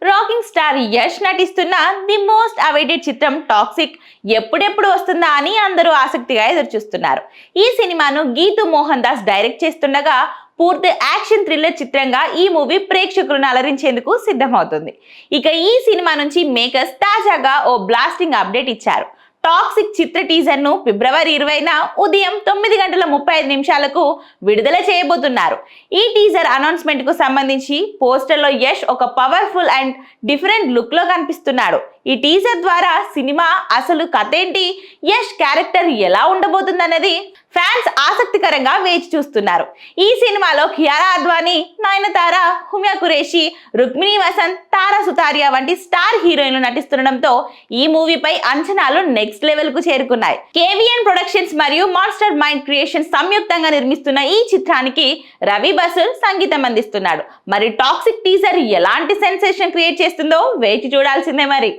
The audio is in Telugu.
రాకింగ్ స్టార్ యష్ నటిస్తున్న ది మోస్ట్ అవైటెడ్ చిత్రం టాక్సిక్ ఎప్పుడెప్పుడు వస్తుందా అని అందరూ ఆసక్తిగా ఎదురుచూస్తున్నారు. ఈ సినిమాను గీతు మోహన్ దాస్ డైరెక్ట్ చేస్తుండగా పూర్తి యాక్షన్ థ్రిల్లర్ చిత్రంగా ఈ మూవీ ప్రేక్షకులను అలరించేందుకు సిద్ధమవుతుంది. ఇక ఈ సినిమా నుంచి మేకర్స్ తాజాగా ఓ బ్లాస్టింగ్ అప్డేట్ ఇచ్చారు. టాక్సిక్ చిత్ర టీజర్ ను ఫిబ్రవరి 20న ఉదయం 9:35 విడుదల చేయబోతున్నారు. ఈ టీజర్ అనౌన్స్మెంట్ కు సంబంధించి పోస్టర్ లో యష్ ఒక పవర్ఫుల్ అండ్ డిఫరెంట్ లుక్ లో కనిపిస్తున్నాడు. ఈ టీజర్ ద్వారా సినిమా అసలు కథ ఏంటి, యష్ క్యారెక్టర్ ఎలా ఉండబోతుందన్నది ఫ్యాన్స్ ఆసక్తికరంగా వేచి చూస్తున్నారు. ఈ సినిమాలో కియారా అద్వానీ, నయనతార, హుమా కురేషి, రుక్మిణి వసంత్, తారా సుతారియా వంటి స్టార్ హీరోయిన్లు నటిస్తుండటంతో ఈ మూవీపై అంచనాలు నెక్స్ట్ లెవెల్ కు చేరుకున్నాయి. కేవీఎన్ ప్రొడక్షన్స్ మరియు మాస్టర్ మైండ్ క్రియేషన్స్ సంయుక్తంగా నిర్మిస్తున్న ఈ చిత్రానికి రవి బసూర్ సంగీతం అందిస్తున్నాడు. మరి టాక్సిక్ టీజర్ ఎలాంటి సెన్సేషన్ క్రియేట్ చేస్తుందో వేచి చూడాల్సిందే మరి.